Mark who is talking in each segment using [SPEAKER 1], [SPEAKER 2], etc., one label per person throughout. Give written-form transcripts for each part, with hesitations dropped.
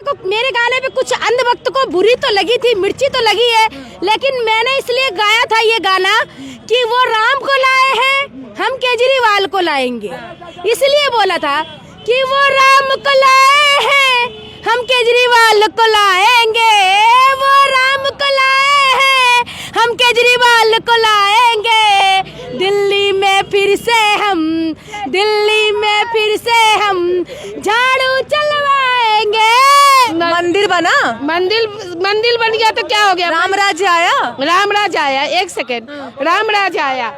[SPEAKER 1] को मेरे गाने पे कुछ अंधभक्त को बुरी तो लगी थी, मिर्ची तो लगी है, लेकिन मैंने इसलिए गाया था ये गाना कि वो राम को लाए हैं, हम केजरीवाल को लाएंगे। इसलिए बोला था कि वो राम को लाए हैं, हम केजरीवाल को लाएंगे, वो राम को लाए हैं, हम केजरीवाल को लाएंगे। दिल्ली में फिर से हम, दिल्ली में फिर से हम झाड़ू चलवाएंगे।
[SPEAKER 2] मंदिर बना,
[SPEAKER 1] मंदिर बन गया तो क्या हो गया?
[SPEAKER 2] राम राज्य आया,
[SPEAKER 1] राम राज आया। एक सेकेंड, राम राज आया,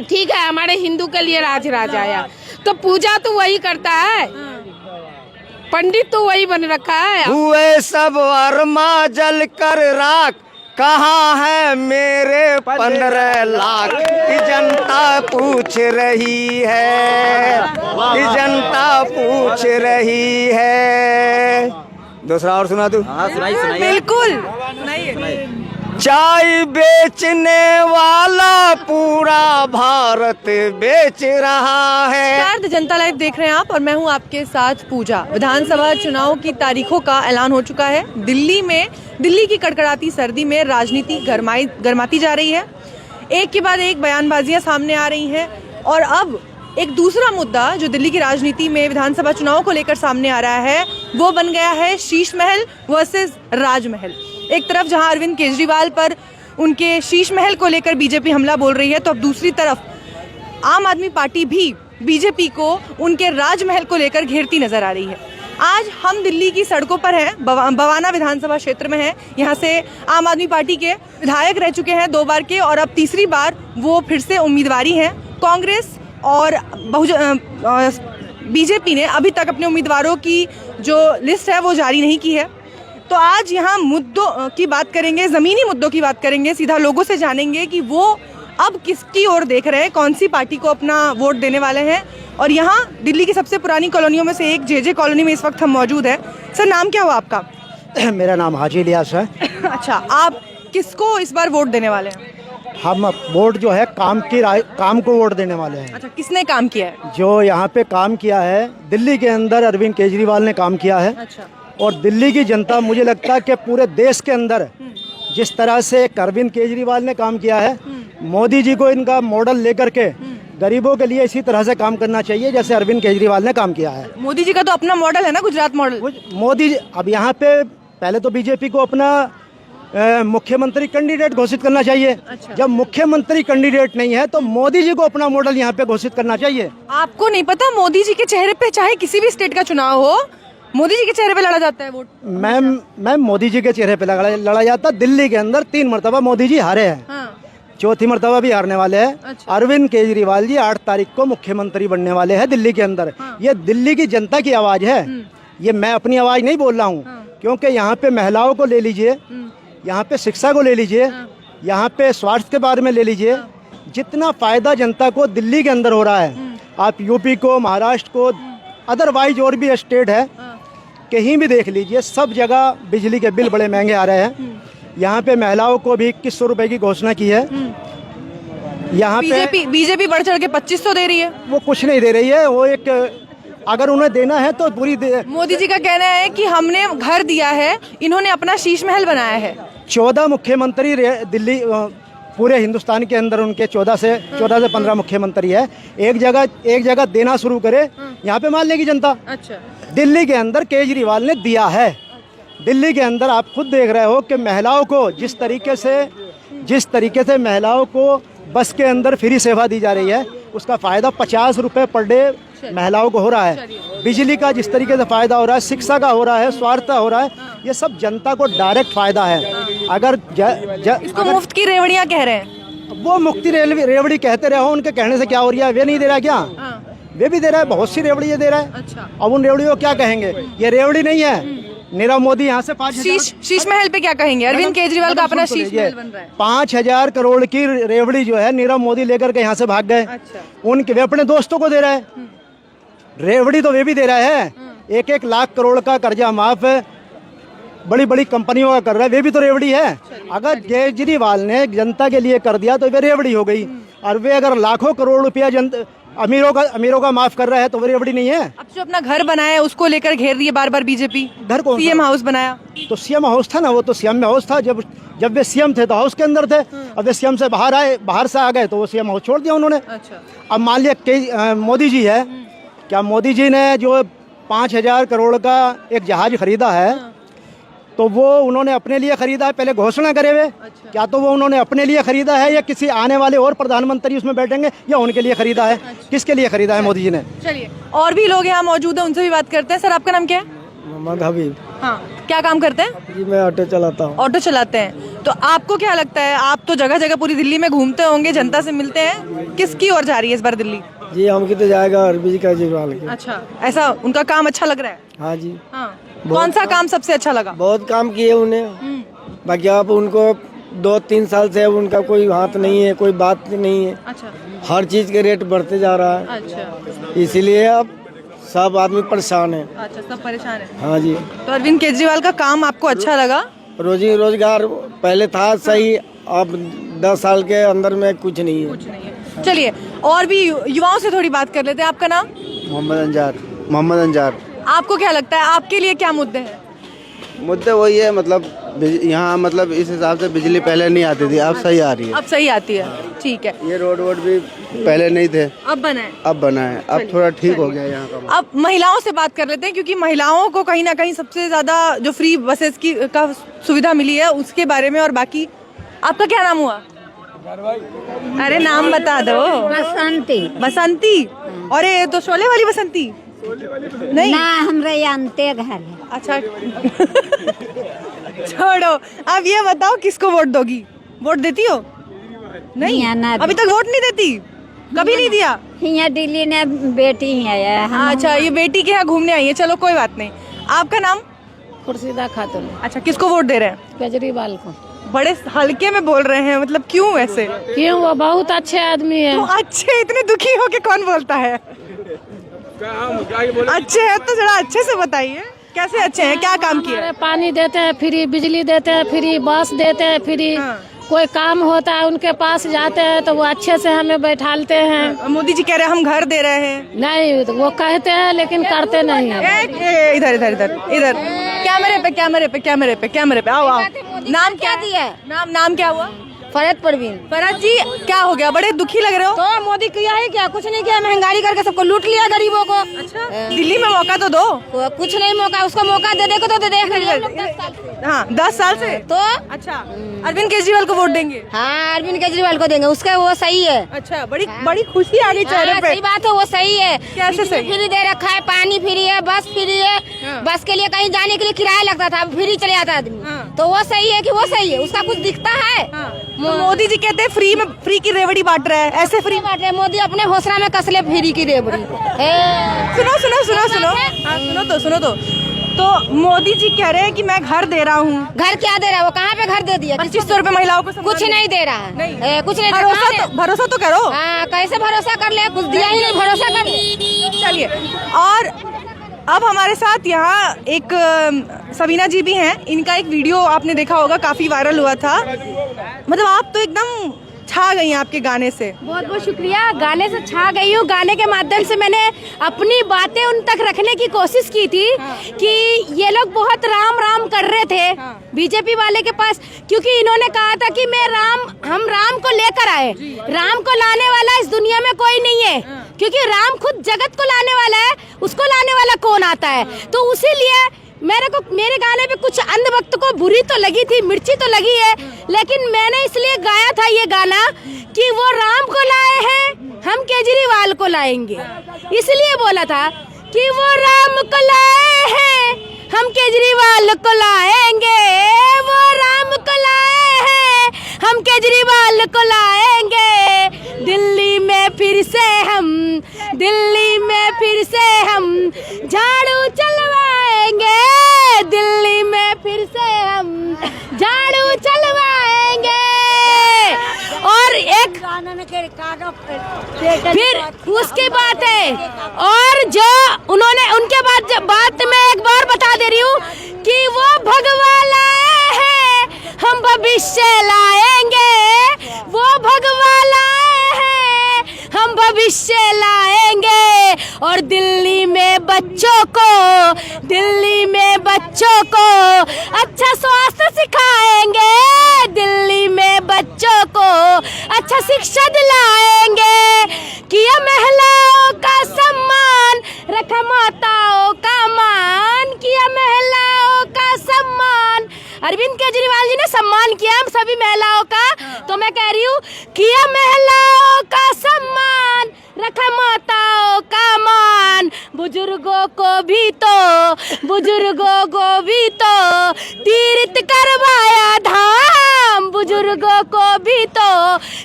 [SPEAKER 1] ठीक है, हमारे हिंदू के लिए राज आया, तो पूजा तो वही करता है, पंडित तो वही बन रखा है।
[SPEAKER 3] हुए सब वर्मा जल कर राख, कहाँ है मेरे 15 लाख? की जनता पूछ रही है, की जनता पूछ रही है। दूसरा और सुना तू?
[SPEAKER 4] हाँ सुनाइए।
[SPEAKER 2] बिल्कुल।
[SPEAKER 3] चाय बेचने वाला पूरा भारत बेच रहा है।
[SPEAKER 2] नमस्कार, जनता लाइव देख रहे हैं आप और मैं हूं आपके साथ पूजा। विधानसभा चुनाव की तारीखों का ऐलान हो चुका है। दिल्ली की कड़कड़ाती सर्दी में राजनीति गरमाती जा रही है। एक के बाद एक बयानबाजियां सामने आ रही हैं और अब एक दूसरा मुद्दा जो दिल्ली की राजनीति में विधानसभा चुनाव को लेकर सामने आ रहा है वो बन गया है शीश महल वर्सेस राजमहल। एक तरफ जहां अरविंद केजरीवाल पर उनके शीश महल को लेकर बीजेपी हमला बोल रही है, तो अब दूसरी तरफ आम आदमी पार्टी भी बीजेपी को उनके राजमहल को लेकर घेरती नजर आ रही है। आज हम दिल्ली की सड़कों पर हैं, बवाना विधानसभा क्षेत्र में हैं। यहाँ से आम आदमी पार्टी के विधायक रह चुके हैं 2 बार के और अब तीसरी बार वो फिर से उम्मीदवारी हैं। कांग्रेस और बीजेपी ने अभी तक अपने उम्मीदवारों की जो लिस्ट है वो जारी नहीं की है। तो आज यहाँ मुद्दों की बात करेंगे, ज़मीनी मुद्दों की बात करेंगे, सीधा लोगों से जानेंगे कि वो अब किसकी ओर देख रहे हैं, कौन सी पार्टी को अपना वोट देने वाले हैं। और यहाँ दिल्ली की सबसे पुरानी कॉलोनियों में से एक जेजे कॉलोनी में इस वक्त हम मौजूद हैं। सर, नाम क्या हुआ आपका?
[SPEAKER 5] मेरा नाम हाजी इलियास है।
[SPEAKER 2] अच्छा, आप किसको इस बार वोट देने वाले हैं?
[SPEAKER 5] हम वोट जो है काम को वोट देने वाले हैं।
[SPEAKER 2] अच्छा, किसने काम किया है?
[SPEAKER 5] जो यहाँ पे काम किया है दिल्ली के अंदर अरविंद केजरीवाल ने काम किया है।
[SPEAKER 2] अच्छा।
[SPEAKER 5] और दिल्ली की जनता, मुझे लगता है कि पूरे देश के अंदर जिस तरह से अरविंद केजरीवाल ने काम किया है, मोदी जी को इनका मॉडल लेकर के गरीबों के लिए इसी तरह से काम करना चाहिए जैसे अरविंद केजरीवाल ने काम किया है।
[SPEAKER 2] मोदी जी का तो अपना मॉडल है ना, गुजरात मॉडल।
[SPEAKER 5] मोदी जी अब यहाँ पे पहले तो बीजेपी को अपना मुख्यमंत्री कैंडिडेट घोषित करना चाहिए।
[SPEAKER 2] अच्छा।
[SPEAKER 5] जब मुख्यमंत्री कैंडिडेट नहीं है तो मोदी जी को अपना मॉडल यहाँ पे घोषित करना चाहिए।
[SPEAKER 2] आपको नहीं पता मोदी जी के चेहरे पे चाहे किसी भी स्टेट का चुनाव हो, मोदी जी के चेहरे पे लड़ा जाता है वोट?
[SPEAKER 5] मैम मोदी जी के चेहरे पे लड़ा जाता। दिल्ली के अंदर 3 मरतबा मोदी जी हारे हैं।
[SPEAKER 2] हाँ।
[SPEAKER 5] चौथी मरतबा भी हारने वाले हैं।
[SPEAKER 2] अच्छा।
[SPEAKER 5] अरविंद केजरीवाल जी 8 तारीख को मुख्यमंत्री बनने वाले हैं दिल्ली के अंदर।
[SPEAKER 2] हाँ।
[SPEAKER 5] ये दिल्ली की जनता की आवाज है, ये मैं अपनी आवाज नहीं बोल रहा हूँ। क्योंकि यहाँ पे महिलाओं को ले लीजिए, यहाँ पे शिक्षा को ले लीजिए, यहाँ पे स्वास्थ्य के बारे में ले लीजिए, जितना फायदा जनता को दिल्ली के अंदर हो रहा है, आप यूपी को, महाराष्ट्र को, अदरवाइज और भी स्टेट है, कहीं भी देख लीजिए, सब जगह बिजली के बिल बड़े महंगे आ रहे हैं। यहाँ पे महिलाओं को भी 2100 रुपए की घोषणा की है। यहाँ पे
[SPEAKER 2] बीजेपी बढ़ चढ़ के 2500 दे रही है।
[SPEAKER 5] वो कुछ नहीं दे रही है, वो एक अगर उन्हें देना है तो पूरी
[SPEAKER 2] मोदी जी का कहना है कि हमने घर दिया है, इन्होंने अपना शीश महल बनाया है।
[SPEAKER 5] 14 मुख्यमंत्री दिल्ली पूरे हिंदुस्तान के अंदर उनके 14 से 15 मुख्यमंत्री है। एक जगह देना शुरू करे, यहाँ पे मान लेगी जनता।
[SPEAKER 2] अच्छा।
[SPEAKER 5] दिल्ली के अंदर केजरीवाल ने दिया है। दिल्ली के अंदर आप खुद देख रहे हो कि महिलाओं को जिस तरीके से महिलाओं को बस के अंदर फ्री सेवा दी जा रही है, उसका फ़ायदा 50 रुपये पर डे महिलाओं को हो रहा है। बिजली का जिस तरीके से फ़ायदा हो रहा है, शिक्षा का हो रहा है, स्वास्थ्य का हो रहा है, ये सब जनता को डायरेक्ट फ़ायदा है। अगर
[SPEAKER 2] इसको मुफ्त की रेवड़ियाँ कह रहे हैं।
[SPEAKER 5] वो मुफ्ती रेवड़ी कहते रहो, उनके कहने से क्या हो रहा है? वे नहीं दे रहा क्या? वे भी दे रहा है, बहुत सी रेवड़ी ये दे रहा है।
[SPEAKER 2] अच्छा।
[SPEAKER 5] अब उन रेवड़ियों को क्या कहेंगे? ये रेवड़ी नहीं है। नीरव मोदी यहाँ से 5,000
[SPEAKER 2] शीश महल पे क्या कहेंगे? अरविंद केजरीवाल का अपना शीश महल बन रहा है।
[SPEAKER 5] 5,000 करोड़ की रेवड़ी जो है नीरव मोदी लेकर के यहाँ से भाग गए।
[SPEAKER 2] अच्छा।
[SPEAKER 5] वे अपने दोस्तों को दे रहा है, रेवड़ी तो वे भी दे रहा है। 1-1 लाख करोड़ का कर्जा माफ बड़ी बड़ी कंपनियों का कर रहा है, वे भी तो रेवड़ी है। अगर केजरीवाल ने जनता के लिए कर दिया तो वे रेवड़ी हो गई, और वे अगर लाखों करोड़ रुपया अमीरों का माफ कर रहा है तो बड़ी बड़ी नहीं है।
[SPEAKER 2] अब जो अपना घर बनाया है उसको लेकर घेर रही है बार बार बीजेपी।
[SPEAKER 5] घर कौन सा?
[SPEAKER 2] सीएम हाउस बनाया।
[SPEAKER 5] तो सीएम हाउस था ना, वो तो सीएम हाउस था। जब वे सीएम थे तो हाउस के अंदर थे। अब वे सीएम से बाहर से आ गए तो वो सीएम हाउस छोड़ दिया उन्होंने।
[SPEAKER 2] अच्छा।
[SPEAKER 5] अब मान लिया मोदी जी है, क्या मोदी जी ने जो 5,000 करोड़ का एक जहाज खरीदा है तो वो उन्होंने अपने लिए खरीदा है? पहले घोषणा करे हुए।
[SPEAKER 2] अच्छा।
[SPEAKER 5] क्या तो वो उन्होंने अपने लिए खरीदा है या किसी आने वाले और प्रधानमंत्री उसमें बैठेंगे या उनके लिए खरीदा है?
[SPEAKER 2] अच्छा।
[SPEAKER 5] किसके लिए खरीदा है मोदी जी ने?
[SPEAKER 2] चलिए और भी लोग यहाँ मौजूद हैं, उनसे भी बात करते हैं। सर आपका नाम क्या है?
[SPEAKER 4] मोहम्मद हबीब
[SPEAKER 2] हाँ, क्या काम करते हैं?
[SPEAKER 4] जी, मैं ऑटो चलाता हूँ।
[SPEAKER 2] ऑटो चलाते हैं। तो आपको क्या लगता है, आप तो जगह जगह पूरी दिल्ली में घूमते होंगे, जनता से मिलते हैं, किसकी ओर जा रही है इस बार दिल्ली?
[SPEAKER 4] जी, हमकी तो जाएगा अरविंद केजरीवाल की।
[SPEAKER 2] अच्छा, ऐसा उनका काम अच्छा लग रहा है?
[SPEAKER 4] हाँ जी,
[SPEAKER 2] हाँ। कौन सा काम सबसे अच्छा लगा?
[SPEAKER 4] बहुत काम किए उन्हें। बाकी आप उनको 2-3 साल से उनका कोई हाथ नहीं है, कोई बात नहीं है।
[SPEAKER 2] अच्छा।
[SPEAKER 4] हर चीज के रेट बढ़ते जा रहा है,
[SPEAKER 2] अच्छा।
[SPEAKER 4] इसीलिए अब सब आदमी परेशान है।
[SPEAKER 2] अच्छा, सब परेशान है।
[SPEAKER 4] हाँ जी,
[SPEAKER 2] तो अरविंद केजरीवाल का काम आपको अच्छा लगा?
[SPEAKER 4] रोजी रोजगार पहले था सही, अब 10 साल के अंदर में कुछ नहीं है।
[SPEAKER 2] कुछ नहीं है। चलिए और भी युवाओं से थोड़ी बात कर लेते हैं। आपका नाम?
[SPEAKER 3] मोहम्मद अंजार।
[SPEAKER 2] आपको क्या लगता है, आपके लिए क्या मुद्दे हैं?
[SPEAKER 3] मुद्दे वही है, मतलब यहाँ मतलब इस हिसाब से बिजली पहले नहीं आती थी, अब सही आ रही है।
[SPEAKER 2] अब सही आती है, ठीक है।
[SPEAKER 3] ये रोड भी पहले नहीं थे,
[SPEAKER 2] अब बना है।
[SPEAKER 3] अब बना है, अब थोड़ा ठीक हो गया यहाँ का।
[SPEAKER 2] अब महिलाओं से बात कर लेते हैं, क्योंकि महिलाओं को कहीं ना कहीं सबसे ज्यादा जो फ्री बसेस की का सुविधा मिली है उसके बारे में। और बाकी आपका क्या नाम हुआ? अरे नाम बता दो।
[SPEAKER 6] बसंती।
[SPEAKER 2] बसंती? अरे ये तो शोले वाली बसंती नहीं
[SPEAKER 6] ना, हमरे जानते घर है।
[SPEAKER 2] अच्छा छोड़ो, अब ये बताओ किसको वोट दोगी? वोट देती हो? नहीं,
[SPEAKER 6] ना
[SPEAKER 2] अभी तक वोट नहीं देती? कभी नहीं दिया?
[SPEAKER 6] यहाँ दिल्ली ने बेटी ही है।
[SPEAKER 2] अच्छा, ये बेटी के यहाँ घूमने आई है, चलो कोई बात नहीं। आपका नाम?
[SPEAKER 1] खुर्शीदा खातून।
[SPEAKER 2] अच्छा, किसको वोट दे रहे हैं?
[SPEAKER 1] केजरीवाल को।
[SPEAKER 2] बड़े हल्के में बोल रहे हैं, मतलब क्यों ऐसे?
[SPEAKER 1] क्यों, वो बहुत अच्छे आदमी है।
[SPEAKER 2] तो अच्छे, इतने दुखी हो के कौन बोलता है? अच्छे हैं तो जरा अच्छे से बताइए, कैसे अच्छे हैं, क्या काम किया?
[SPEAKER 1] हमारे पानी देते हैं फ्री, बिजली देते हैं फ्री, बस देते हैं फ्री।
[SPEAKER 2] हाँ।
[SPEAKER 1] कोई काम होता है उनके पास जाते हैं तो वो अच्छे से हमें बैठालते हैं।
[SPEAKER 2] मोदी जी कह रहे हैं हम घर दे रहे हैं।
[SPEAKER 1] नहीं, तो वो कहते हैं लेकिन करते नहीं है।
[SPEAKER 2] इधर इधर इधर इधर, कैमरे पे आओ। नाम क्या
[SPEAKER 6] दिया?
[SPEAKER 2] नाम क्या हुआ?
[SPEAKER 6] फरत परवीन।
[SPEAKER 2] फरत जी, क्या हो गया, बड़े दुखी लग रहे हो?
[SPEAKER 6] तो मोदी किया है क्या? कुछ नहीं किया, महंगाई करके सबको लूट लिया, गरीबों को।
[SPEAKER 2] अच्छा, दिल्ली में मौका तो दो।
[SPEAKER 6] कुछ नहीं मौका, उसको मौका दे देगा तो देख लिया।
[SPEAKER 2] हाँ, 10 साल से।
[SPEAKER 6] तो
[SPEAKER 2] अच्छा, अरविंद केजरीवाल को वोट देंगे?
[SPEAKER 6] हाँ, अरविंद केजरीवाल को देंगे, उसका वो सही है।
[SPEAKER 2] अच्छा, बड़ी खुशी आ गई चेहरे पे।
[SPEAKER 6] सही बात है, वो सही है।
[SPEAKER 2] कैसे सही?
[SPEAKER 6] फ्री दे रखा है, पानी फ्री है, बस फ्री है। बस के लिए कहीं जाने के लिए किराया लगता था, अब फ्री चले जाता आदमी। तो वो सही है कि वो सही है? उसका कुछ दिखता है?
[SPEAKER 2] तो मोदी जी कहते हैं फ्री की रेवड़ी बांट रहा है, ऐसे फ्री
[SPEAKER 6] बांट रहे। मोदी अपने घोषणा में कसले फ्री की रेवड़ी।
[SPEAKER 2] सुनो तो मोदी जी कह रहे हैं कि मैं घर दे रहा हूँ।
[SPEAKER 6] घर क्या दे रहा है? वो कहाँ पे घर दे दिया?
[SPEAKER 2] 2500 रुपए महिलाओं को
[SPEAKER 6] कुछ नहीं दे रहा है।
[SPEAKER 2] नहीं।
[SPEAKER 6] कुछ नहीं।
[SPEAKER 2] भरोसा तो करो।
[SPEAKER 6] हाँ, कैसे भरोसा कर ले? कुछ दिया ही नहीं, भरोसा कर ले।
[SPEAKER 2] चलिए, और अब हमारे साथ यहाँ एक सबीना जी भी हैं। इनका एक वीडियो आपने देखा होगा, काफी वायरल हुआ था। मतलब आप तो एकदम छा गई हैं आपके गाने से।
[SPEAKER 1] बहुत बहुत शुक्रिया, गाने से छा गई हूँ। गाने के माध्यम से मैंने अपनी बातें उन तक रखने की कोशिश की थी। कि ये लोग बहुत राम राम कर रहे थे बीजेपी वाले के पास, क्योंकि इन्होंने कहा था कि हम राम को लेकर आए। राम को लाने वाला इस दुनिया में कोई नहीं है, क्योंकि राम खुद जगत को लाने वाला है, उसको लाने वाला कौन आता है? तो उसीलिए मेरे गाने पे कुछ अंधभक्त को बुरी तो लगी थी, मिर्ची तो लगी है, लेकिन मैंने इसलिए गाया था ये गाना कि वो राम को लाए हैं, हम केजरीवाल को लाएंगे। इसलिए बोला था कि वो राम को लाए हैं, हम केजरीवाल को लाएंगे। वो राम को लाए हैं, हम केजरीवाल को लाएंगे। दिल्ली में फिर से हम झाड़ू चलवाएंगे। दिल्ली में फिर से हम झाड़ू चलवाएंगे। और एक फिर उसकी बात है, और जो उनके बात में एक बार बता दे रही हूँ कि वो भगवान लाए हैं, हम भविष्य लाएंगे। वो भगवान लाए हैं, हम भविष्य लाएंगे और दिल्ली में बच्चों को अच्छा स्वास्थ्य सिखाएंगे, दिल्ली में बच्चों को अच्छा शिक्षा दिलाएंगे, किया महिलाओं का सम्मान, रखा माताओं का मान, किया महिलाओं का सम्मान। अरविंद केजरीवाल जी ने सम्मान किया हम सभी महिलाओं का, तो मैं कह रही हूँ किया महिलाओं का सम्मान, रखा माताओं का मान, बुजुर्गों को भी तो तीर्थ करवाया धाम, बुजुर्गों को भी तो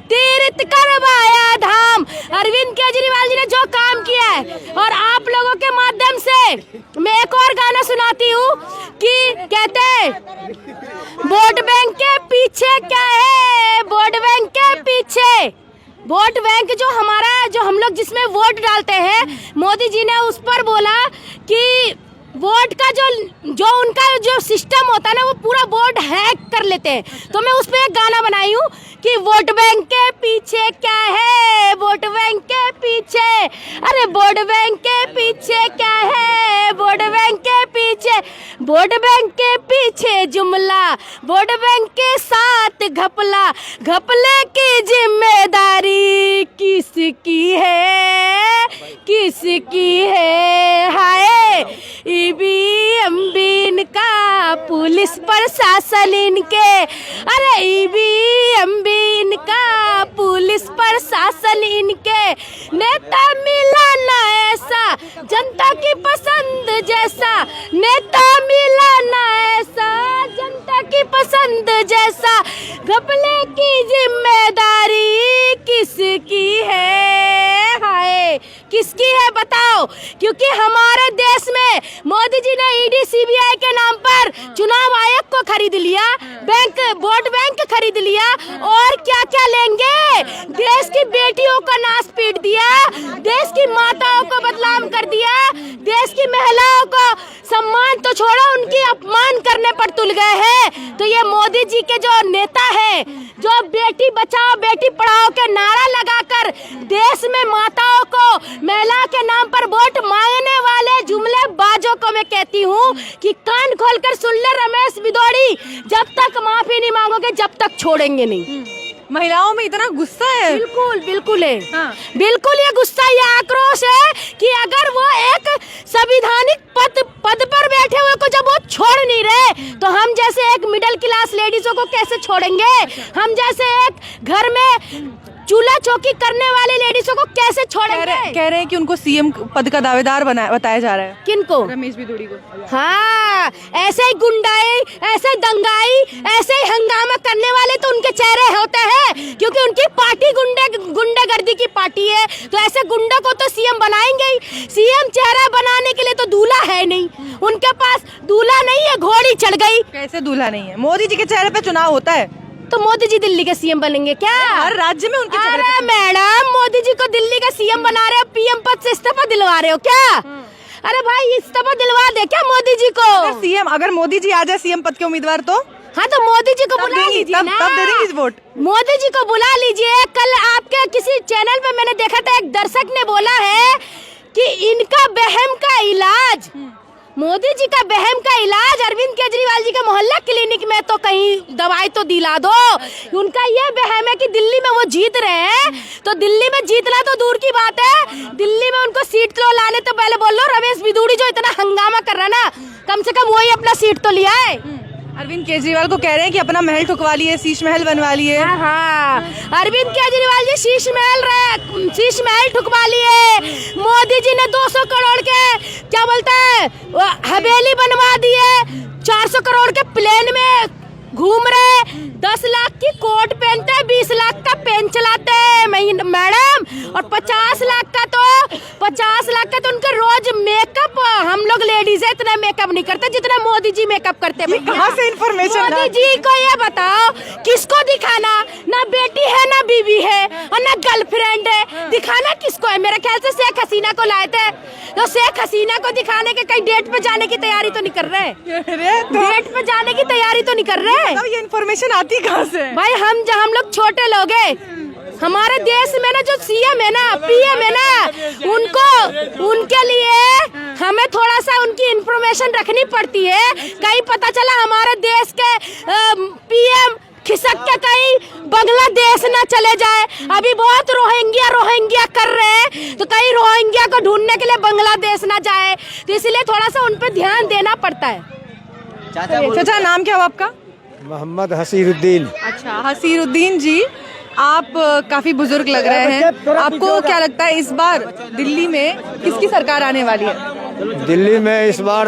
[SPEAKER 1] तीर्थ करवाया धाम। अरविंद केजरीवाल जी ने जो काम किया है, और आप लोगों के माध्यम से मैं एक और गाना सुनाती हूँ कि कहते हैं वोट बैंक के पीछे क्या है, वोट बैंक के पीछे, वोट बैंक जो हमारा, जो हम लोग जिसमें वोट डालते हैं, मोदी जी ने उस पर बोला कि वोट का जो उनका जो सिस्टम होता है ना, वो पूरा वोट हैक कर लेते हैं। तो मैं उस पर एक गाना बनाई हूँ कि वोट बैंक के पीछे क्या है, वोट बैंक के पीछे, अरे वोट बैंक के पीछे क्या है, वोट बैंक के पीछे, वोट बैंक के पीछे जुमला, वोट बैंक के साथ घपला, घपले की जिम्मेदारी किसकी है, किसकी है, हाय ईवीएम बीन का पुलिस प्रशासन इनके, अरे ईवीएम बीन का पुलिस प्रशासन इनके, नेता मिला ना ऐसा जनता की पसंद जैसा, नेता मिला ना ऐसा जनता की पसंद जैसा, घपले की जिम्मेदारी किसकी है, हाय किसकी है बताओ। क्योंकि हमारे देश में मोदी जी ने ईडी सीबीआई के नाम पर चुनाव आयोग को खरीद लिया, बैंक वोट बैंक खरीद लिया, और क्या क्या लेंगे, देश की बेटियों का नाश पीट दिया, देश की माताओं को बदनाम कर दिया, देश की महिलाओं को सम्मान तो छोड़ो उनकी अपमान करने पर तुल गए हैं। तो ये मोदी जी के जो नेता है, जो बेटी बचाओ बेटी पढ़ाओ के नारा लगाकर देश में माताओं को महिला के नाम पर वोट मांगने वाले जुमले बाजों को मैं कहती हूँ कि कान खोलकर सुन ले रमेश बिदोड़ी, जब तक माफी नहीं मांगोगे जब तक छोड़ेंगे नहीं।
[SPEAKER 2] महिलाओं में इतना गुस्सा है,
[SPEAKER 1] बिल्कुल बिल्कुल है,
[SPEAKER 2] हाँ।
[SPEAKER 1] बिल्कुल ये गुस्सा, ये आक्रोश है कि अगर वो एक संविधानिक पद पर बैठे हुए को जब वो छोड़ नहीं रहे, तो हम जैसे एक मिडिल क्लास लेडीजों को कैसे छोड़ेंगे, हम जैसे एक घर में चूल्हा चौकी करने वाले लेडीजों को कैसे छोड़ेंगे।
[SPEAKER 2] कह रहे हैं कि उनको सीएम पद का दावेदार बताया जा रहा है।
[SPEAKER 1] किनको?
[SPEAKER 2] रमेश बिदोड़ी को।
[SPEAKER 1] हाँ, ऐसे ही गुंडाई, ऐसे दंगाई, ऐसे ही हंगामा करने वाले तो उनके चेहरे होते हैं, क्योंकि उनकी पार्टी गुंडागर्दी की पार्टी है। तो ऐसे गुंडों को तो सीएम बनाएंगे ही। सीएम चेहरा बनाने के लिए तो दूल्हा है नहीं, उनके पास दूल्हा नहीं है, घोड़ी चढ़ गई।
[SPEAKER 2] कैसे दूल्हा नहीं है? मोदी जी के चेहरे पे चुनाव होता है,
[SPEAKER 1] तो मोदी जी दिल्ली के सीएम बनेंगे क्या?
[SPEAKER 2] हर राज्य में उनके चेहरे
[SPEAKER 1] अरे मैडम, मोदी जी को दिल्ली का सीएम बना रहे हो, पीएम पद से इस्तीफा दिलवा रहे हो क्या? अरे भाई इस्तीफा दिलवा दे क्या मोदी जी को?
[SPEAKER 2] अगर मोदी जी आ जाए सीएम पद के उम्मीदवार तो
[SPEAKER 1] हाँ, तो मोदी जी को बुला लीजिए ना,
[SPEAKER 2] तब दे देंगे वोट।
[SPEAKER 1] मोदी जी को बुला लीजिए। कल आपके किसी चैनल पे मैंने देखा था, एक दर्शक ने बोला है कि इनका बहम का इलाज, मोदी जी का बहम का इलाज अरविंद केजरीवाल जी के मोहल्ला क्लिनिक में तो कहीं दवाई तो दिला दो। उनका ये बहम है कि दिल्ली में वो जीत रहे हैं, तो दिल्ली में जीतना तो दूर की बात है, दिल्ली में उनको सीट तो लाने तो पहले बोल लो रमेश बिदोड़ी जो इतना हंगामा कर रहा है ना, कम से कम वही अपना सीट तो लिया है।
[SPEAKER 2] अरविंद केजरीवाल को कह रहे हैं कि अपना महल ठुकवा लिए, शीश महल बनवा लिए।
[SPEAKER 1] हाँ, अरविंद केजरीवाल जी शीश महल ठुकवा लिए। मोदी जी ने 200 करोड़ के क्या बोलते हैं हवेली बनवा दिए, 400 करोड़ के प्लेन में घूम रहे, 10 लाख की कोट पहनते हैं, 20 लाख का पेन चलाते हैं मैडम, और 50 लाख का तो उनका रोज मेकअप, हम लोग लेडीज है इतना मेकअप नहीं करते जितना मोदी जी मेकअप करते हैं।
[SPEAKER 2] कहाँ से इन्फॉर्मेशन?
[SPEAKER 1] मोदी जी को ये बताओ किसको दिखाना, ना बेटी है ना बीवी है और ना गर्लफ्रेंड है, दिखाना किसको है? मेरे ख्याल से शेख हसीना को लाए थे, तो शेख हसीना को दिखाने के कहीं डेट पे जाने की तैयारी तो नहीं कर रहे, डेट पे जाने की तैयारी तो नहीं कर रहे।
[SPEAKER 2] ये इन्फॉर्मेशन आती कहाँ से?
[SPEAKER 1] भाई हम लोग छोटे लोग हैं, हमारे देश में ना जो सीएम है ना, पीएम है ना, उनके लिए हमें थोड़ा सा उनकी इंफॉर्मेशन रखनी पड़ती है। कहीं पता चला हमारे देश के पीएम खिसक के कहीं बांग्लादेश ना चले जाए। अभी बहुत रोहिंग्या कर रहे हैं, तो कहीं रोहिंग्या को ढूंढने के लिए बांग्लादेश ना जाए, तो इसलिए थोड़ा सा उन पे ध्यान देना पड़ता है।
[SPEAKER 2] चाचा नाम क्या हुआ आपका?
[SPEAKER 4] मोहम्मद हसीरुद्दीन।
[SPEAKER 2] अच्छा, हसीरुद्दीन जी, आप काफी बुजुर्ग लग रहे हैं। आपको क्या लगता है इस बार दिल्ली में किसकी सरकार आने वाली है?
[SPEAKER 4] दिल्ली में इस बार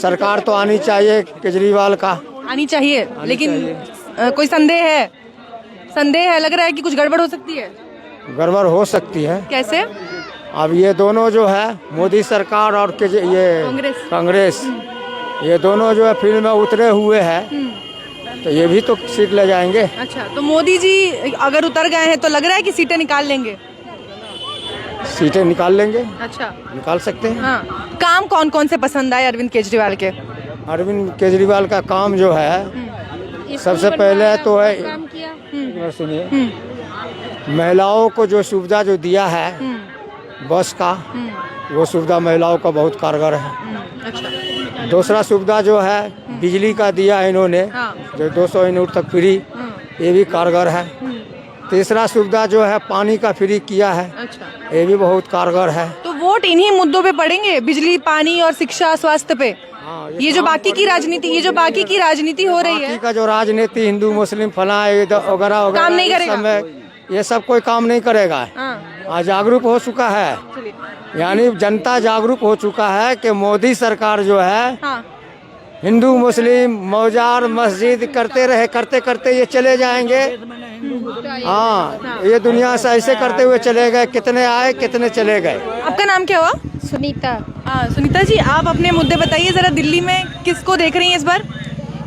[SPEAKER 4] सरकार तो आनी चाहिए केजरीवाल का।
[SPEAKER 2] आनी चाहिए, लेकिन कोई संदेह है, लग रहा है कि कुछ गड़बड़ हो सकती है।
[SPEAKER 4] गड़बड़ हो सकती है।
[SPEAKER 2] कैसे?
[SPEAKER 4] अब ये दोनों जो है मोदी सरकार और ये कांग्रेस, ये दोनों जो है फील्ड में उतरे हुए हैं, तो ये भी तो सीट ले जाएंगे।
[SPEAKER 2] अच्छा, तो मोदी जी अगर उतर गए हैं तो लग रहा है कि सीटें निकाल लेंगे।
[SPEAKER 4] सीटें निकाल लेंगे।
[SPEAKER 2] अच्छा,
[SPEAKER 4] निकाल सकते हैं।
[SPEAKER 2] हाँ। काम कौन कौन से पसंद आए अरविंद केजरीवाल के?
[SPEAKER 4] अरविंद केजरीवाल का काम जो है, सबसे पहले तो है, सुनिए, महिलाओं को जो सुविधा जो दिया है बस का, वो सुविधा महिलाओं का बहुत कारगर है।
[SPEAKER 2] अच्छा।
[SPEAKER 4] दूसरा सुविधा जो है बिजली का दिया है इन्होंने, जो 200 यूनिट तक फ्री, ये भी कारगर है। तीसरा सुविधा जो है पानी का फ्री किया है।
[SPEAKER 2] अच्छा,
[SPEAKER 4] ये भी बहुत कारगर है।
[SPEAKER 2] तो वोट इन्हीं मुद्दों पे पड़ेंगे, बिजली, पानी और शिक्षा, स्वास्थ्य पे। ये जो बाकी की राजनीति हो रही है,
[SPEAKER 4] बाकी का जो राजनीति हिंदू मुस्लिम फला वगैरह
[SPEAKER 2] काम नहीं करेगा।
[SPEAKER 4] ये सब कोई काम नहीं करेगा। आज जागरूक हो चुका है, यानी जनता जागरूक हो चुका है कि मोदी सरकार जो है हिंदू मुस्लिम मौजार मस्जिद करते करते ये चले जाएंगे। हाँ, ये दुनिया से ऐसे करते हुए चले गए, कितने आए कितने चले गए।
[SPEAKER 2] आपका नाम क्या हुआ?
[SPEAKER 6] सुनीता।
[SPEAKER 2] हाँ सुनीता जी, आप अपने मुद्दे बताइए जरा। दिल्ली में किसको देख रही हैं इस बार?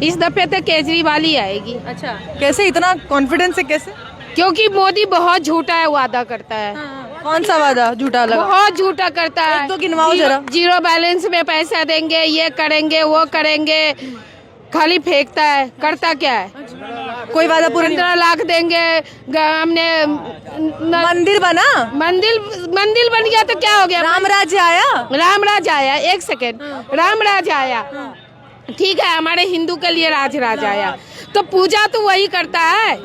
[SPEAKER 1] इस दफे तो केजरीवाल ही आएगी।
[SPEAKER 2] अच्छा, कैसे इतना कॉन्फिडेंस है? कैसे?
[SPEAKER 1] क्योंकि मोदी बहुत झूठा है, वादा करता है।
[SPEAKER 2] कौन सा वादा झूठा लगा?
[SPEAKER 1] बहुत झूठा करता है।
[SPEAKER 2] तो गिनवाओ जरा।
[SPEAKER 1] जीरो बैलेंस में पैसा देंगे, ये करेंगे वो करेंगे, खाली फेंकता है। करता क्या है?
[SPEAKER 2] कोई वादा पूरा
[SPEAKER 1] 15 लाख देंगे। हमने
[SPEAKER 2] मंदिर
[SPEAKER 1] बन गया तो क्या हो गया?
[SPEAKER 2] राम राज्य आया।
[SPEAKER 1] एक सेकेंड, राम राज्य आया, ठीक है, हमारे हिंदू के लिए राज आया, तो पूजा तो वही करता है,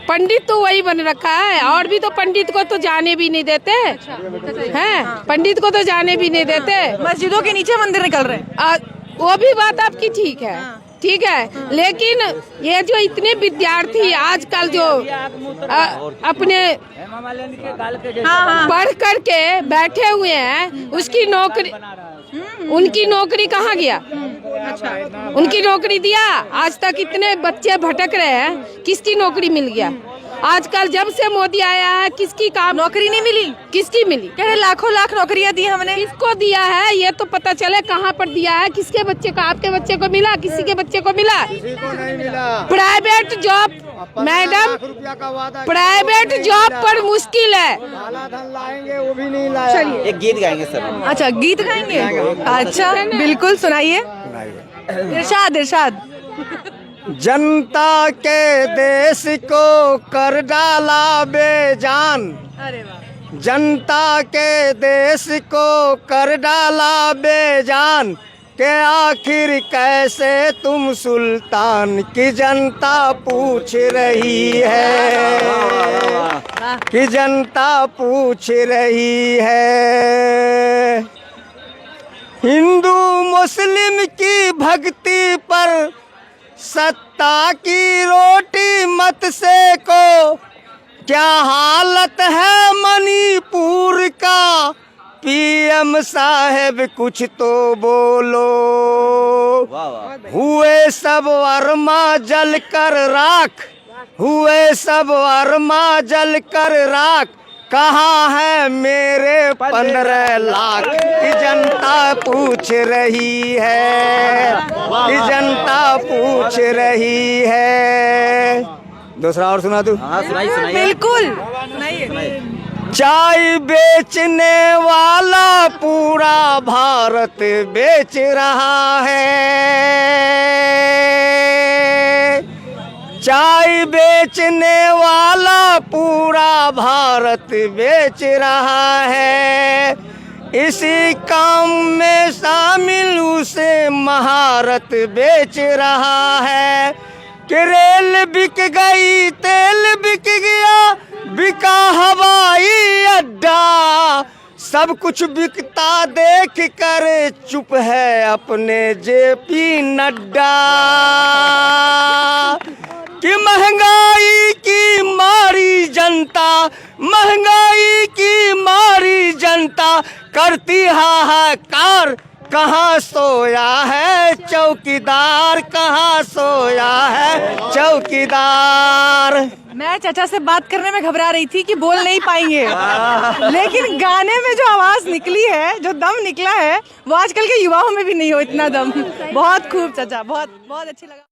[SPEAKER 1] पंडित तो वही बन रखा है। और भी तो पंडित को तो जाने भी नहीं देते हैं, पंडित को तो जाने भी नहीं देते।
[SPEAKER 2] मस्जिदों के नीचे मंदिर निकल रहे हैं।
[SPEAKER 1] वो भी बात आपकी ठीक है, ठीक है, लेकिन ये जो इतने विद्यार्थी आजकल जो अपने पढ़ करके बैठे हुए हैं, उसकी नौकरी, उनकी नौकरी कहाँ गया? अच्छा, उनकी नौकरी दिया? आज तक इतने बच्चे भटक रहे हैं, किसकी नौकरी मिल गया? आजकल जब से मोदी आया है, किसकी काम
[SPEAKER 2] नौकरी नहीं मिली?
[SPEAKER 1] किसकी मिली?
[SPEAKER 2] कह रहे लाखों लाख नौकरियां दी हमने।
[SPEAKER 1] किसको दिया है ये तो पता चले, कहाँ पर दिया है, किसके बच्चे को? आपके बच्चे को मिला? किसी के बच्चे को मिला?
[SPEAKER 4] किसी को नहीं मिला।
[SPEAKER 1] Private job, madam, private job पर मुश्किल है।
[SPEAKER 4] काला धन लाएंगे, वो भी नहीं लाया।
[SPEAKER 2] चलिए
[SPEAKER 3] एक गीत गाएंगे सर।
[SPEAKER 2] अच्छा, गीत गाएंगे? अच्छा, बिल्कुल सुनाइए। इरशाद।
[SPEAKER 4] जनता के देश को कर डाला बेजान, जनता के देश को कर डाला बेजान, के आखिर कैसे तुम सुल्तान की जनता पूछ रही है, कि जनता पूछ रही है। हिंदू मुस्लिम की भक्ति पर सत्ता की रोटी मत सेको, क्या हालत है मणिपुर का, पीएम साहब कुछ तो बोलो। हुए सब वर्मा जल कर राख, हुए सब वर्मा जल कर राख, कहाँ है मेरे 15 लाख की जनता पूछ रही है, कि जनता पूछ रही है। दूसरा और सुना दूं?
[SPEAKER 3] हाँ सुनाइए।
[SPEAKER 2] बिल्कुल सुनाइए।
[SPEAKER 4] चाय बेचने वाला पूरा भारत बेच रहा है, चाय बेचने वाला पूरा भारत बेच रहा है। इसी काम में शामिल उसे महारत बेच रहा है। कि रेल बिक गई, तेल बिक गया, बिका हवाई अड्डा, सब कुछ बिकता देख कर चुप है अपने जेपी नड्डा। कि महंगाई की मारी जनता, महंगाई की मारी जनता करती हाहाकार, कहाँ सोया है चौकीदार, कहाँ सोया है चौकीदार।
[SPEAKER 2] मैं चाचा से बात करने में घबरा रही थी कि बोल नहीं पाएंगे, लेकिन गाने में जो आवाज निकली है, जो दम निकला है, वो आजकल के युवाओं में भी नहीं हो इतना दम। बहुत खूब चाचा, बहुत बहुत अच्छी लगा।